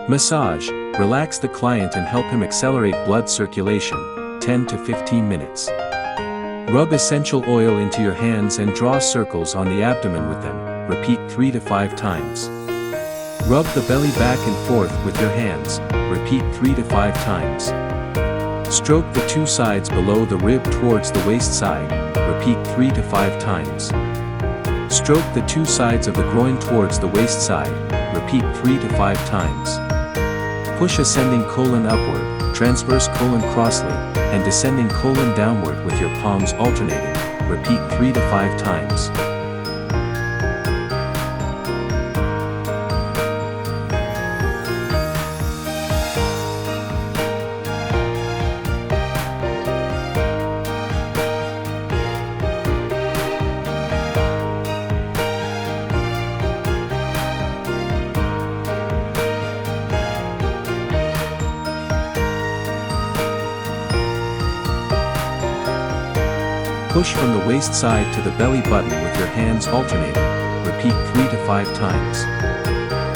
Massage. Relax the client and help him accelerate blood circulation, 10 to 15 minutes. Rub essential oil into your hands and draw circles on the abdomen with them, repeat 3 to 5 times. Rub the belly back and forth with your hands, repeat 3 to 5 times. Stroke the two sides below the rib towards the waist side, repeat 3 to 5 times. Stroke the two sides of the groin towards the waist side, repeat 3 to 5 times. Push ascending colon upward, transverse colon crossly, and descending colon downward with your palms alternating, repeat 3 to 5 times. Push from the waist side to the belly button with your hands alternating, repeat 3 to 5 times.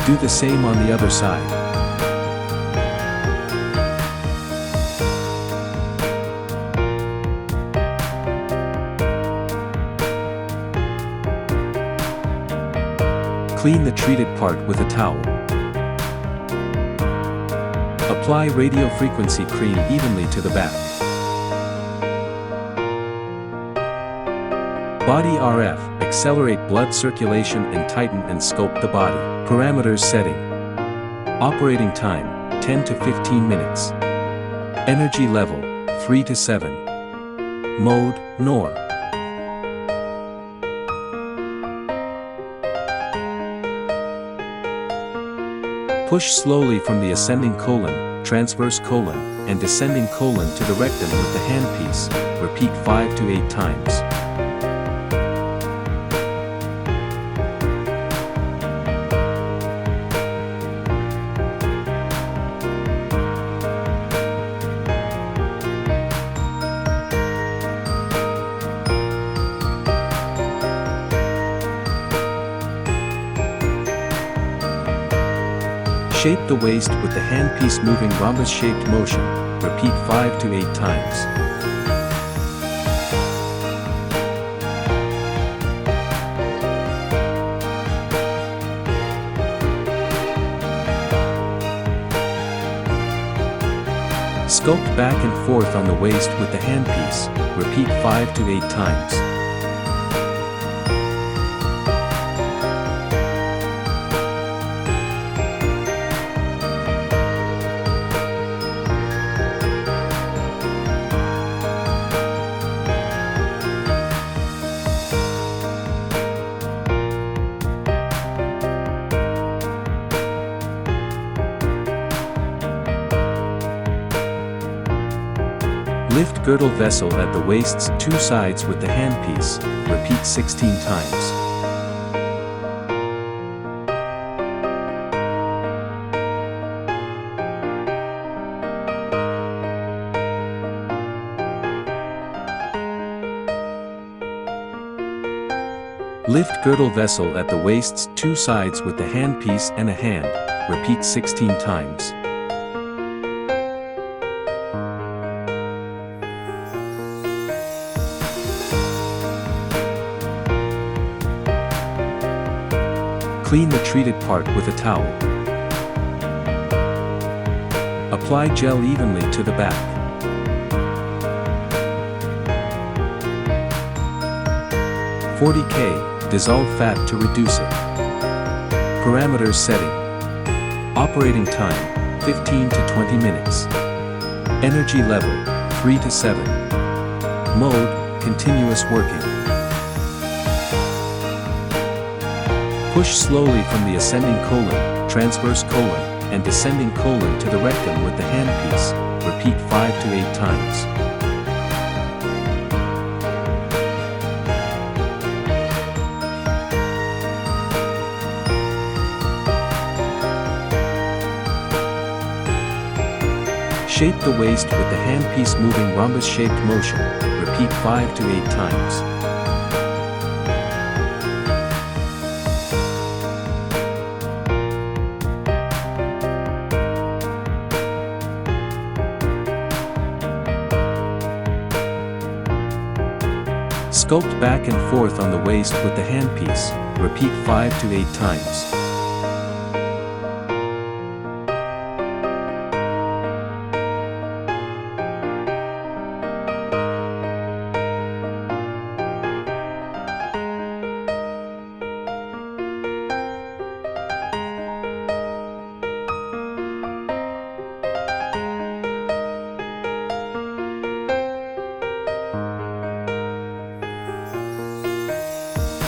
Do the same on the other side. Clean the treated part with a towel. Apply radiofrequency cream evenly to the back. Body RF, accelerate blood circulation and tighten and sculpt the body. Parameters setting. Operating time, 10 to 15 minutes. Energy level, 3 to 7. Mode, norm. Push slowly from the ascending colon, transverse colon, and descending colon to the rectum with the handpiece. Repeat 5 to 8 times. Shape the waist with the handpiece moving rhombus-shaped motion. Repeat 5 to 8 times. Sculpt back and forth on the waist with the handpiece. Repeat 5 to 8 times. Lift girdle vessel at the waist's two sides with the handpiece. Repeat 16 times. Lift girdle vessel at the waist's two sides with the handpiece and a hand. Repeat 16 times. Clean the treated part with a towel. Apply gel evenly to the back. $40K, dissolve fat to reduce it. Parameters setting. Operating time, 15 to 20 minutes. Energy level, 3 to 7. Mode, continuous working. Push slowly from the ascending colon, transverse colon, and descending colon to the rectum with the handpiece. Repeat 5 to 8 times. Shape the waist with the handpiece moving rhombus-shaped motion. Repeat 5 to 8 times. Sculpt back and forth on the waist with the handpiece. Repeat 5 to 8 times.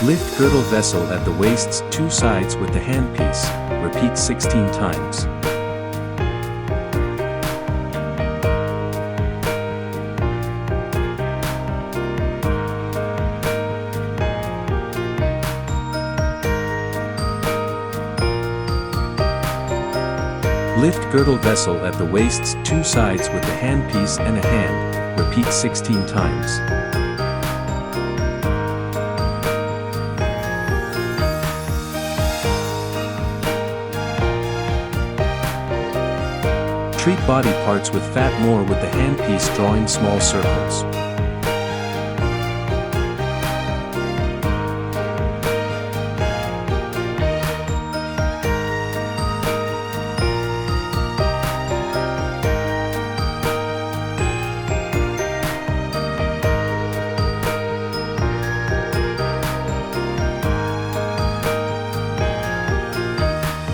Lift girdle vessel at the waist's 2 sides with the handpiece. Repeat 16 times. Lift girdle vessel at the waist's 2 sides with the handpiece and a hand. Repeat 16 times. Treat body parts with fat more with the handpiece, drawing small circles.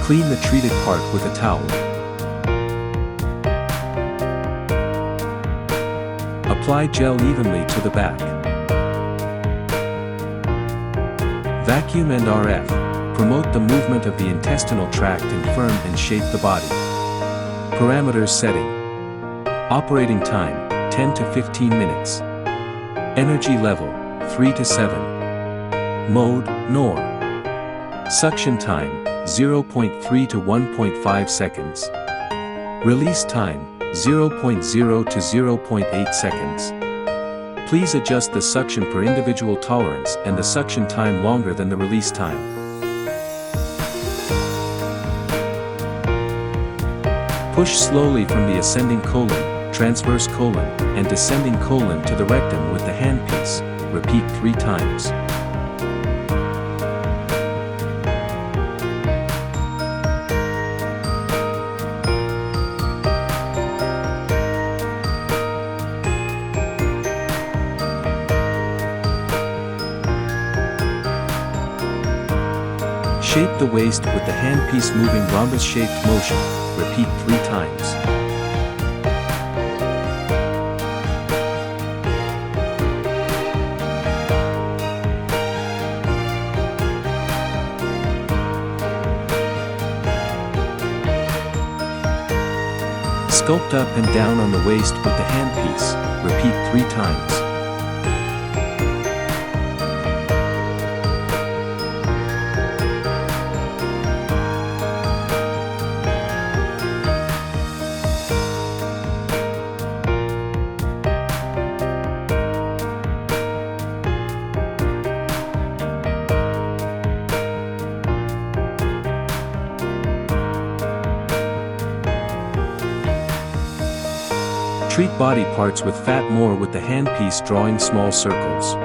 Clean the treated part with a towel. Apply gel evenly to the back. Vacuum and RF. Promote the movement of the intestinal tract and firm and shape the body. Parameters setting. Operating time, 10 to 15 minutes. Energy level, 3 to 7. Mode, NOR. Suction time, 0.3 to 1.5 seconds. Release time, 0.0 to 0.8 seconds. Please adjust the suction per individual tolerance and the suction time longer than the release time. Push slowly from the ascending colon, transverse colon, and descending colon to the rectum with the handpiece. Repeat 3 times. Shape the waist with the handpiece moving rhombus-shaped motion. Repeat 3 times. Sculpt up and down on the waist with the handpiece. Repeat 3 times. Treat body parts with fat more with the handpiece, drawing small circles.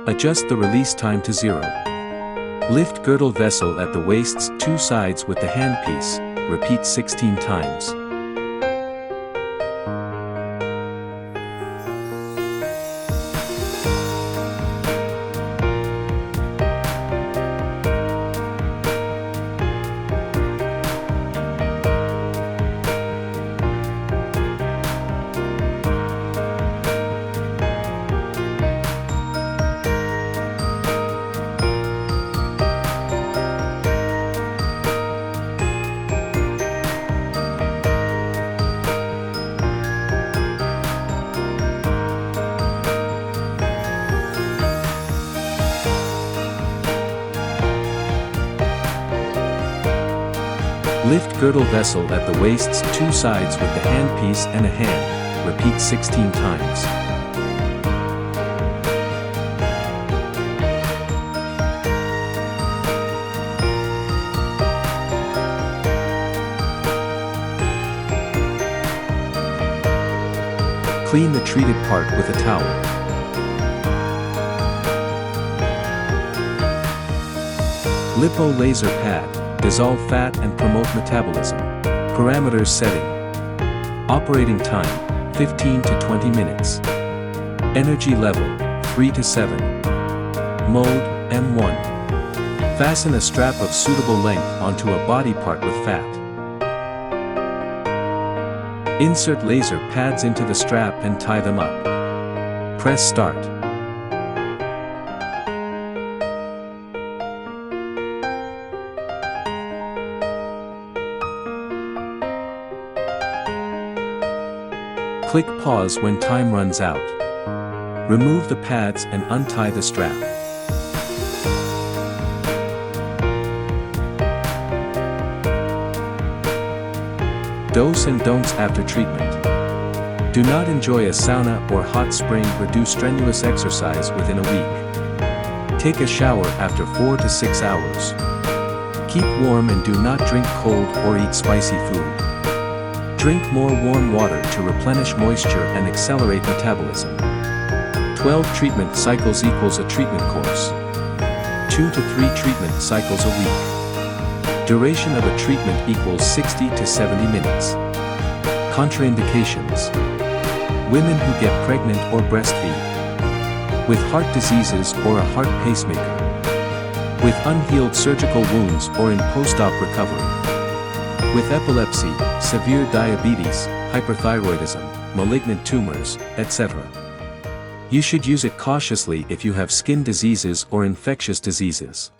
Adjust the release time to 0. Lift girdle vessel at the waist's 2 sides with the handpiece. Repeat 16 times. Lift girdle vessel at the waist's 2 sides with the handpiece and a hand. Repeat 16 times. Clean the treated part with a towel. Lipo laser pad, dissolve fat and promote metabolism. Parameters setting. Operating time, 15 to 20 minutes. Energy level, 3 to 7. Mode, M1. Fasten a strap of suitable length onto a body part with fat. Insert laser pads into the strap and tie them up. Press start. Click pause when time runs out. Remove the pads and untie the strap. Do's and don'ts after treatment. Do not enjoy a sauna or hot spring or do strenuous exercise within a week. Take a shower after 4 to 6 hours. Keep warm and do not drink cold or eat spicy food. Drink more warm water to replenish moisture and accelerate metabolism. 12 treatment cycles equals a treatment course. 2 to 3 treatment cycles a week. Duration of a treatment equals 60 to 70 minutes. Contraindications. Women who get pregnant or breastfeed. With heart diseases or a heart pacemaker. With unhealed surgical wounds or in post-op recovery. With epilepsy, severe diabetes, hyperthyroidism, malignant tumors, etc. You should use it cautiously if you have skin diseases or infectious diseases.